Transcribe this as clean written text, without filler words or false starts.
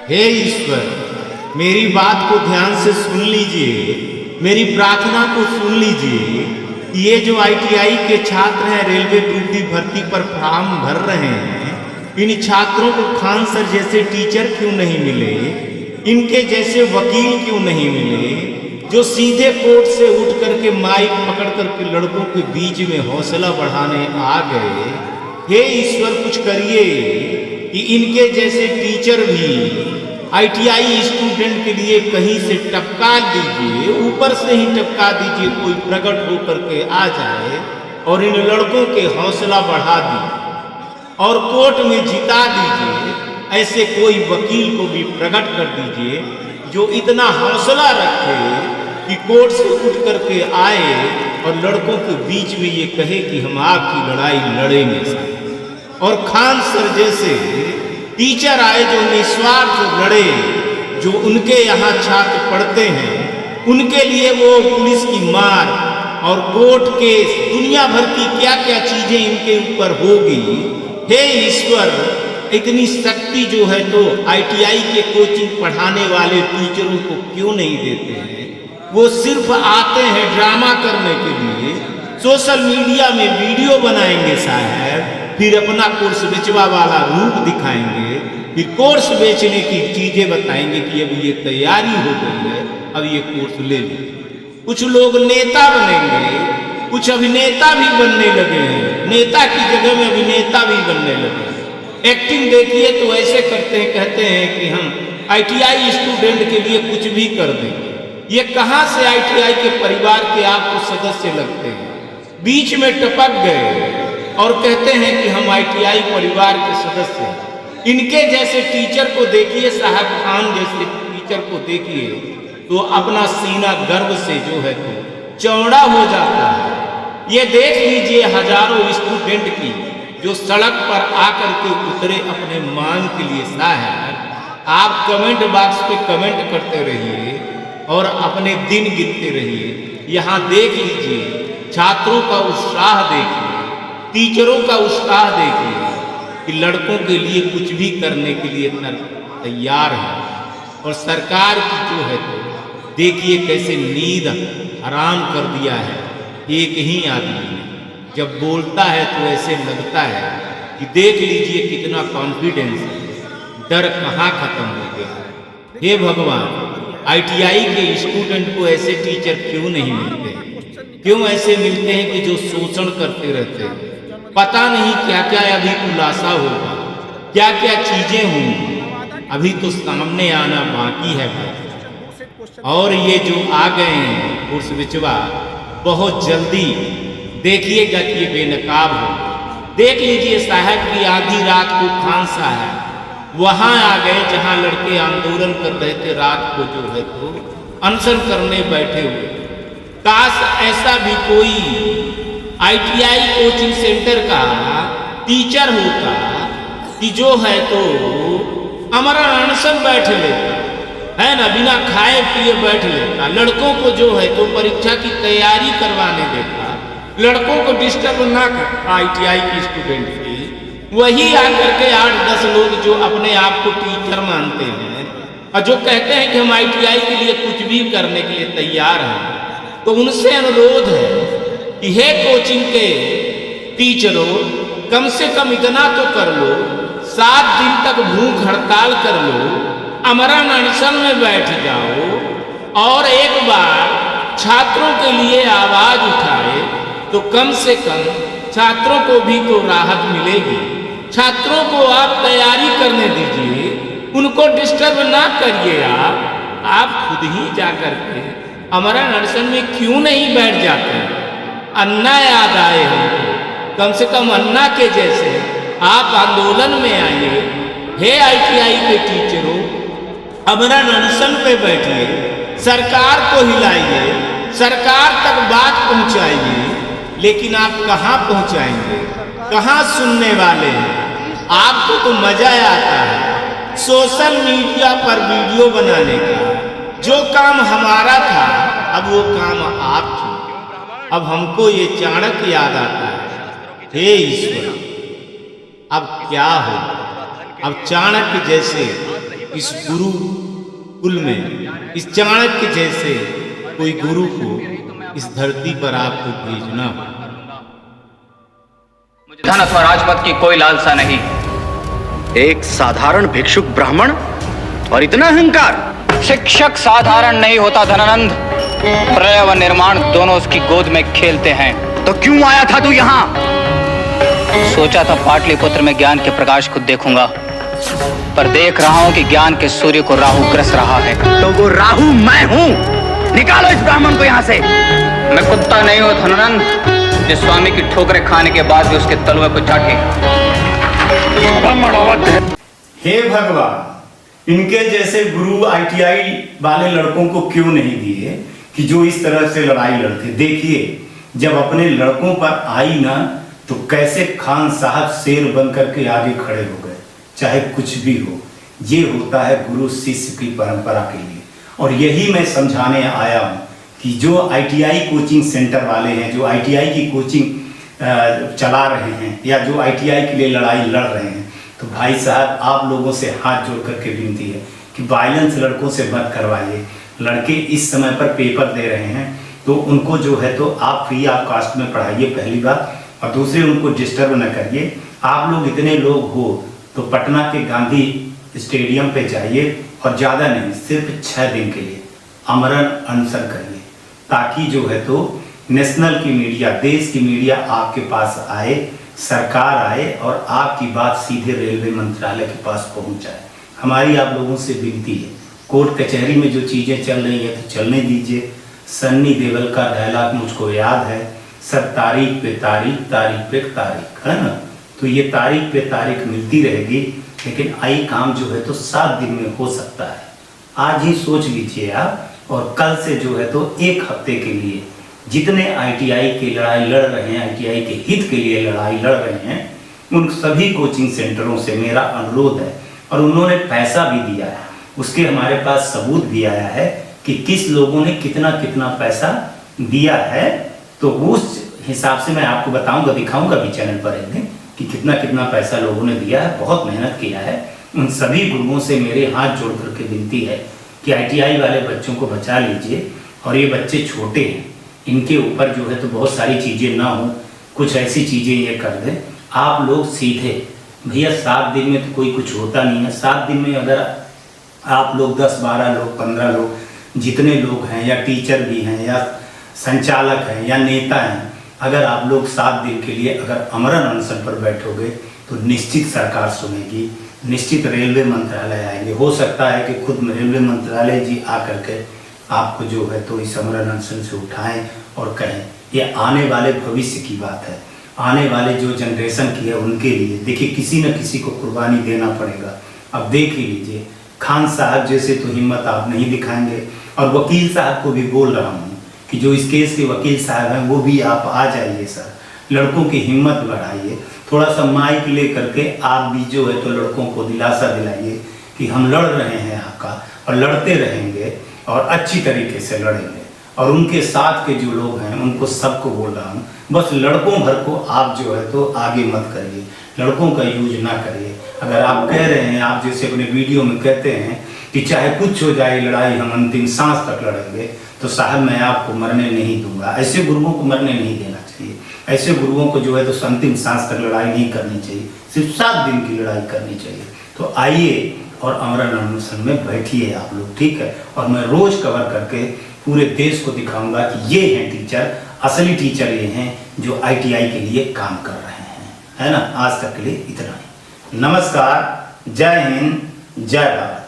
हे ईश्वर, मेरी बात को ध्यान से सुन लीजिए, मेरी प्रार्थना को सुन लीजिए। ये जो आईटीआई के छात्र हैं, रेलवे ग्रुप डी भर्ती पर फॉर्म भर रहे हैं, इन छात्रों को खान सर जैसे टीचर क्यों नहीं मिले, इनके जैसे वकील क्यों नहीं मिले, जो सीधे कोर्ट से उठ करके माइक पकड़ करके लड़कों के बीच में हौसला बढ़ाने आ गए। हे ईश्वर, कुछ करिए कि इनके जैसे टीचर भी आईटीआई स्टूडेंट के लिए कहीं से टपका दीजिए, ऊपर से ही टपका दीजिए, कोई प्रकट होकर के आ जाए और इन लड़कों के हौसला बढ़ा दीजिए और कोर्ट में जिता दीजिए। ऐसे कोई वकील को भी प्रकट कर दीजिए जो इतना हौसला रखे कि कोर्ट से उठ करके आए और लड़कों के बीच में ये कहे कि हम आपकी लड़ाई लड़ेंगे। और खान सर जैसे टीचर आए जो निस्वार्थ लड़े, जो उनके यहाँ छात्र पढ़ते हैं, उनके लिए वो पुलिस की मार और कोर्ट केस, दुनिया भर की क्या क्या चीजें इनके ऊपर होगी। हे ईश्वर, इतनी शक्ति जो है तो आईटीआई के कोचिंग पढ़ाने वाले टीचरों को क्यों नहीं देते हैं? वो सिर्फ आते हैं ड्रामा करने के लिए, सोशल मीडिया में वीडियो बनाएंगे साहब, फिर अपना कोर्स बेचवा वाला रूप दिखाएंगे, फिर कोर्स बेचने की चीजें बताएंगे कि अब ये तैयारी हो गई है, अब ये कोर्स ले लो। कुछ लोग नेता बनेंगे, कुछ अभिनेता भी बनने लगे हैं, नेता की जगह में अभिनेता भी बनने लगे हैं। एक्टिंग देखिए तो ऐसे करते हैं, कहते हैं कि हम आईटीआई स्टूडेंट के लिए कुछ भी कर देंगे। ये कहाँ से आईटीआई के परिवार के आपको सदस्य लगते हैं? बीच में टपक गए और कहते हैं कि हम आईटीआई परिवार के सदस्य हैं। इनके जैसे टीचर को देखिए, साहब खान जैसे टीचर को देखिए तो अपना सीना गर्व से जो है तो चौड़ा हो जाता है। ये देख लीजिए हजारों स्टूडेंट की जो सड़क पर आकर के उतरे अपने मांग के लिए। साहब आप कमेंट बॉक्स पे कमेंट करते रहिए और अपने दिन गिनते रहिए। यहाँ देख लीजिए छात्रों का उत्साह देखिए, टीचरों का उत्साह देखिए कि लड़कों के लिए कुछ भी करने के लिए तैयार है। और सरकार की जो है तो देखिए कैसे नींद हराम कर दिया है एक ही आदमी ने। जब बोलता है तो ऐसे लगता है कि देख लीजिए कितना कॉन्फिडेंस है, डर कहाँ खत्म हो गया। हे भगवान, आईटीआई के स्टूडेंट को ऐसे टीचर क्यों नहीं मिलते? क्यों ऐसे मिलते हैं कि जो शोषण करते रहते हैं? पता नहीं क्या क्या अभी खुलासा होगा, क्या क्या चीजें होंगी, अभी तो सामने आना बाकी है भाई। और ये जो आ गए हैं कोर्स बिचवा, बहुत जल्दी देखिएगा कि ये बेनकाब हो। देख लीजिए साहब की आधी रात को खान साहब वहां आ गए जहां लड़के आंदोलन कर रहे थे, रात को जो है तो अनशन करने बैठे हुए। काश ऐसा भी कोई आईटीआई कोचिंग सेंटर का टीचर होता कि जो है तो हमारा अनशन बैठ लेता है ना, बिना खाए पिए बैठ लेता, लड़कों को जो है तो परीक्षा की तैयारी करवाने देता, लड़कों को डिस्टर्ब ना कर। आईटीआई की स्टूडेंट की वही आकर के 8-10 लोग जो अपने आप को टीचर मानते हैं और जो कहते हैं कि हम आईटीआई के लिए कुछ भी करने के लिए तैयार हैं, तो उनसे अनुरोध है कि हे कोचिंग के टीचरों, कम से कम इतना तो कर लो, 7 दिन तक भूख हड़ताल कर लो, अमरण अनशन में बैठ जाओ और एक बार छात्रों के लिए आवाज उठाए तो कम से कम छात्रों को भी तो राहत मिलेगी। छात्रों को आप तैयारी करने दीजिए, उनको डिस्टर्ब ना करिए। आप खुद ही जाकर के अमरण अनशन में क्यों नहीं बैठ जाते? अन्ना याद आए हमको, कम से कम अन्ना के जैसे आप आंदोलन में आइए। हे आईटीआई के टीचरों, अमरण अनशन पे बैठिए, सरकार को हिलाइए, सरकार तक बात पहुंचाइए। लेकिन आप कहाँ पहुंचाएंगे? कहाँ सुनने वाले हैं? आपको तो मजा आता है सोशल मीडिया पर वीडियो बनाने का। जो काम हमारा था अब वो काम आप की। अब हमको ये चाणक्य याद आता है। हे ईश्वर, अब क्या हो? अब चाणक्य जैसे इस गुरु कुल में, इस चाणक्य जैसे कोई गुरु को इस धरती पर आपको भेजना। धन अथवा राजपद की कोई लालसा नहीं। एक साधारण भिक्षुक ब्राह्मण और इतना अहंकार। शिक्षक साधारण नहीं होता धनानंद, प्रलय व निर्माण दोनों उसकी गोद में खेलते हैं। तो क्यों आया था तू यहाँ? सोचा था पाटलिपुत्र में ज्ञान के प्रकाश को देखूंगा, पर देख रहा हूं कि ज्ञान के सूर्य को राहु ग्रस रहा है। तो वो राहु मैं हूँ। निकालो इस ब्राह्मण को यहाँ से। मैं कुत्ता नहीं हूं धनानंद, जो स्वामी की ठोकरें खाने के बाद भी उसके तलवे को चाटे। हे भगवान, इनके जैसे गुरु आईटीआई वाले लड़कों को क्यों नहीं दिए कि जो इस तरह से लड़ाई लड़ते। देखिए, जब अपने लड़कों पर आई ना, तो कैसे खान साहब शेर बन करके आगे खड़े हो गए। चाहे कुछ भी हो, ये होता है गुरु शिष्य की परंपरा के लिए। और यही मैं समझाने आया हूँ कि जो आईटीआई कोचिंग सेंटर वाले हैं, जो आईटीआई की कोचिंग चला रहे हैं या जो आईटीआई के लिए लड़ाई लड़ रहे हैं, तो भाई साहब आप लोगों से हाथ जोड़ करके विनती है कि वायलेंस लड़कों से मत करवाइए। लड़के इस समय पर पेपर दे रहे हैं, तो उनको जो है तो आप फ्री ऑफ कास्ट में पढ़ाइए, पहली बात। और दूसरे, उनको डिस्टर्ब न करिए। आप लोग इतने लोग हो तो पटना के गांधी स्टेडियम पे जाइए और ज़्यादा नहीं, सिर्फ 6 दिन के लिए आमरण अनशन करिए, ताकि जो है तो नेशनल की मीडिया, देश की मीडिया आपके पास आए, सरकार आए और आपकी बात सीधे रेलवे मंत्रालय के पास पहुंच जाए। हमारी आप लोगों से विनती है। कोर्ट कचहरी में जो चीज़ें चल रही हैं तो चलने दीजिए। सन्नी देओल का डायलॉग मुझको याद है, सब तारीख पे तारीख, तारीख पे तारीख, है ना। तो ये तारीख पे तारीख मिलती रहेगी, लेकिन आई काम जो है तो 7 दिन में हो सकता है। आज ही सोच लीजिए आप, और कल से जो है तो 1 हफ्ते के लिए जितने आईटीआई की लड़ाई लड़ रहे हैं, आईटीआई के हित के लिए लड़ाई लड़ रहे हैं, उन सभी कोचिंग सेंटरों से मेरा अनुरोध है, और उन्होंने पैसा भी दिया है, उसके हमारे पास सबूत भी आया है कि किस लोगों ने कितना कितना पैसा दिया है। तो उस हिसाब से मैं आपको बताऊंगा, दिखाऊंगा भी चैनल पर एक दिन कि कितना कितना पैसा लोगों ने दिया है। बहुत मेहनत किया है। उन सभी गुरुओं से मेरे हाथ जोड़ करके विनती है कि आईटीआई वाले बच्चों को बचा लीजिए। और ये बच्चे छोटे हैं, इनके ऊपर जो है तो बहुत सारी चीज़ें ना हो, कुछ ऐसी चीज़ें ये कर दें। आप लोग सीधे भैया 7 दिन में तो कोई कुछ होता नहीं है। 7 दिन में अगर आप लोग 10, 12 लोग, 15 लोग, जितने लोग हैं, या टीचर भी हैं, या संचालक हैं, या नेता हैं, अगर आप लोग 7 दिन के लिए अगर आमरण अनशन पर बैठोगे तो निश्चित सरकार सुनेगी, निश्चित रेलवे मंत्रालय आएंगे। हो सकता है कि खुद रेलवे मंत्रालय जी आकर के आपको जो है तो इस आमरण अनशन से उठाएं और कहें। ये आने वाले भविष्य की बात है, आने वाले जो जनरेशन की है उनके लिए। देखिए, किसी न किसी को कुर्बानी देना पड़ेगा। अब देख ही लीजिए, खान साहब जैसे तो हिम्मत आप नहीं दिखाएंगे। और वकील साहब को भी बोल रहा हूँ कि जो इस केस के वकील साहब हैं वो भी आप आ जाइए सर, लड़कों की हिम्मत बढ़ाइए। थोड़ा सा माइक ले करके आप भी जो है तो लड़कों को दिलासा दिलाइए कि हम लड़ रहे हैं आपका, और लड़ते रहेंगे और अच्छी तरीके से लड़ेंगे। और उनके साथ के जो लोग हैं उनको सबको बोल रहा हूँ, बस लड़कों भर को आप जो है तो आगे मत करिए, लड़कों का यूज ना करिए। अगर आप कह रहे हैं, आप जैसे अपने वीडियो में कहते हैं कि चाहे कुछ हो जाए लड़ाई हम अंतिम सांस तक लड़ेंगे, तो साहब मैं आपको मरने नहीं दूंगा। ऐसे गुरुओं को मरने नहीं देना चाहिए। ऐसे गुरुओं को जो है तो अंतिम सांस तक लड़ाई नहीं करनी चाहिए, सिर्फ 7 दिन की लड़ाई करनी चाहिए। तो आइए और आमरण अनशन में बैठिए आप लोग, ठीक है। और मैं रोज कवर करके पूरे देश को दिखाऊंगा कि ये हैं टीचर, असली टीचर ये हैं जो आईटीआई के लिए काम कर रहे हैं, है ना। आज तक के लिए इतना ही। नमस्कार, जय हिंद, जय भारत।